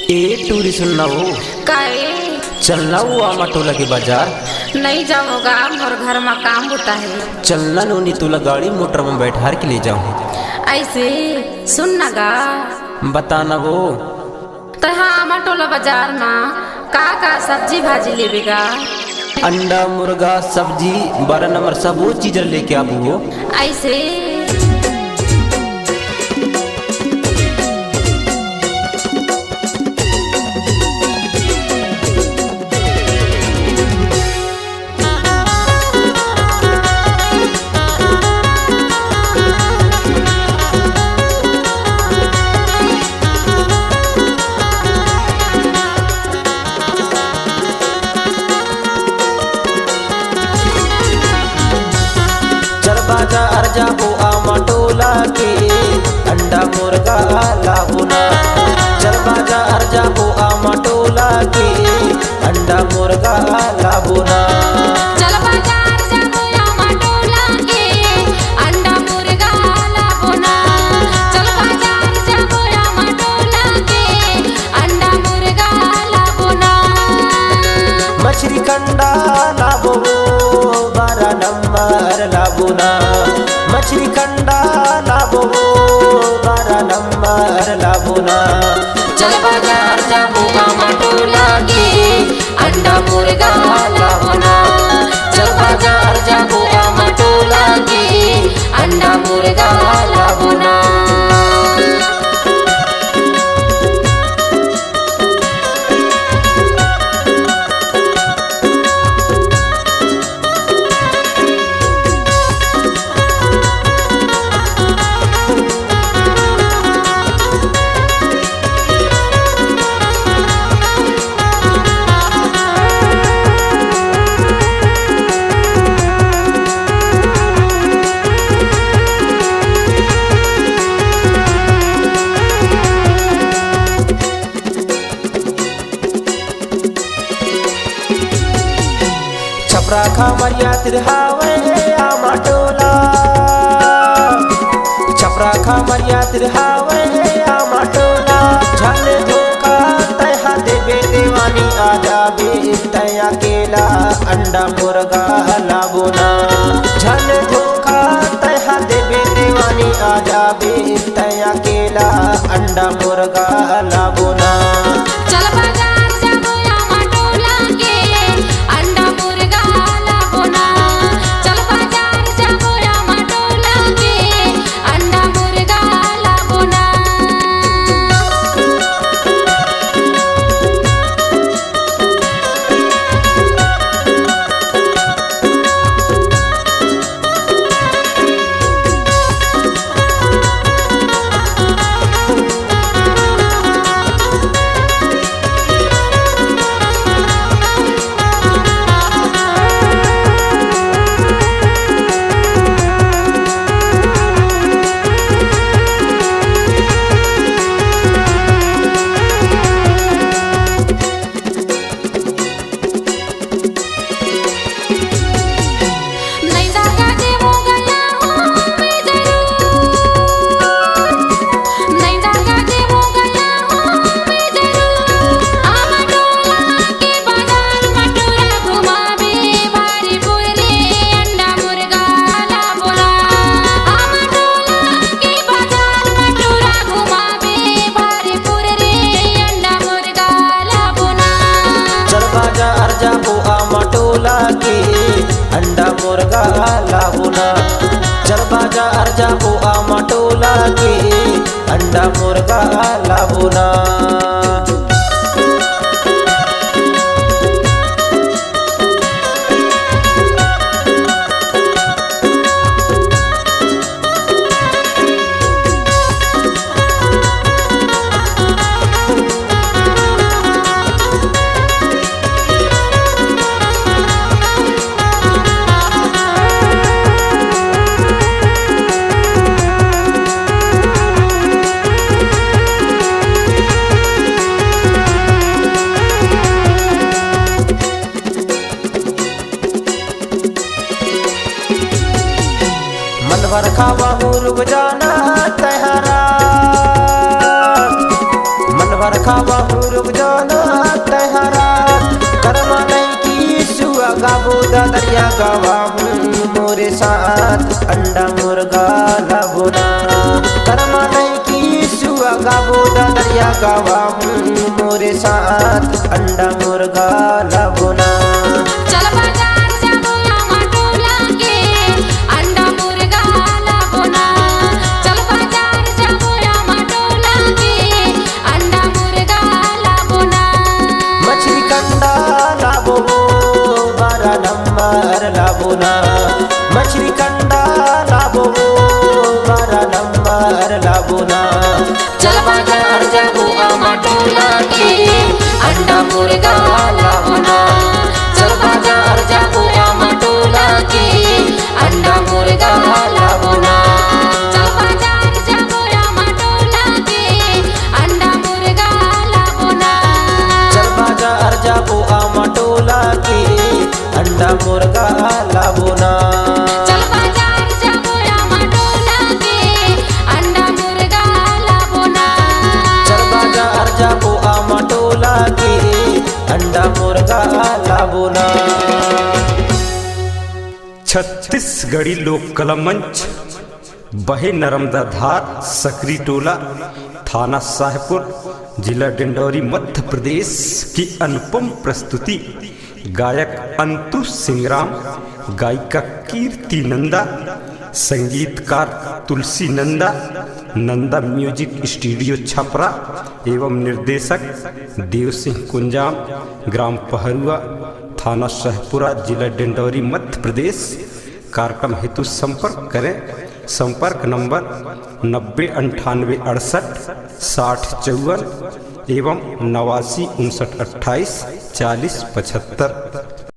ए टूरी सुनना हो काहे चलना हो आमाटोला के बाजार। नहीं जाऊंगा और घर में काम होता है। चलना नोनी तोला गाड़ी मोटर में बैठार के ले जाऊँ। ऐसे सुनना गा बताना वो तो हाँ मटोला बाजार में का सब्जी भाजी लेवेगा। अंडा मुर्गा सब्जी 12 नंबर सब वो चीज लेके आबू हो। ऐसे बाजार जाबो आमाटोला के अंडा मुर्गा लाबुना। चल बाजार जाबो आमाटोला के अंडा मुर्गा लाबुना। चल बाजार जाबो आमाटोला के अंडा मुर्गा लाबुना। चल बाजार जाबो आमाटोला के अंडा मुर्गा लाबुना। मछली कंडा लाबो 12 नंबर लाबुना। मछली कंडा लाबो 12 नंबर लाबुना। चल बाजार जाबो आमाटोला के अंडा मुर्गा लाबुना। चल बाजार जाबो आमाटोला के अंडा मुर्गा लाबुना। छपरा खामरिया तिरहावे आमाटोला। छपरा खामरिया तिरहावे आमाटोला। झल धोखा तया देवे देवानी आ जाबे तया केला अंडा मुर्गा लाबुना। झल धोखा तया देवे देवानी आ जाबे तया केला अंडा मुर्गा लाबुना। चल बाजार जाबो आमाटोला के अंडा मुर्गा लाबुना। चल बाजार जाबो आमाटोला के अंडा मुर्गा लाबुना। जाबो आमाटोला के अंडा मुर्गा लाबुना। चल बाजार जाबो आमाटोला के अंडा मुर्गा लाबुना। खावा मुर्ग जाना तहरा मन भर खावा रुक जाना तहरा करमा नहीं की सुआ गाबो दरिया गवा मोरे साथ अंडा मुर्गा लाबोना करमा नहीं की सुआ गाबो दरिया गवा मोरे साथ अंडा मुर्गा लाबोना चल बाजार जाबो आमा टोला के अंडा मुर्गा लाबोना चल बाजार जाबो आमा टोला के अंडा मुर्गा लाबोना मछली कंडा लाबो 12 नंबर लाबोना मछली कंडा लाबो 12 नंबर लाबोना चल बाजार जाबो आमा टोला के अंडा मुर्गा लाबोना चल बाजार जाबो आमा टोला के अंडा मुर्गा लाबोना चल बाजार जाबो आमा टोला के अंडा मुर्गा लाबोना चल बाजार जाबो आमा टोला के अंडा मुर्गा लाबोना चल बाजार जाबो आमा टोला के अंडा मुर्गा लाबोना चल बाजार जाबो आमा टोला के अंडा मुर्गा लाबोना। छत्तीसगढ़ी लोक कला मंच बहे नर्मदा धार सकरी टोला थाना शाहपुर जिला डिंडौरी मध्य प्रदेश की अनुपम प्रस्तुति गायक अंतु सिंगराम गायिका कीर्ति नंदा संगीतकार तुलसी नंदा नंदा म्यूजिक स्टूडियो छपरा एवं निर्देशक देव सिंह कुंजाम ग्राम पहरुआ थाना शाहपुरा जिला डिंडौरी मध्य प्रदेश। कार्यक्रम हेतु संपर्क करें। संपर्क नंबर 90 98 68 60 54 एवं 89 59 28 40 75।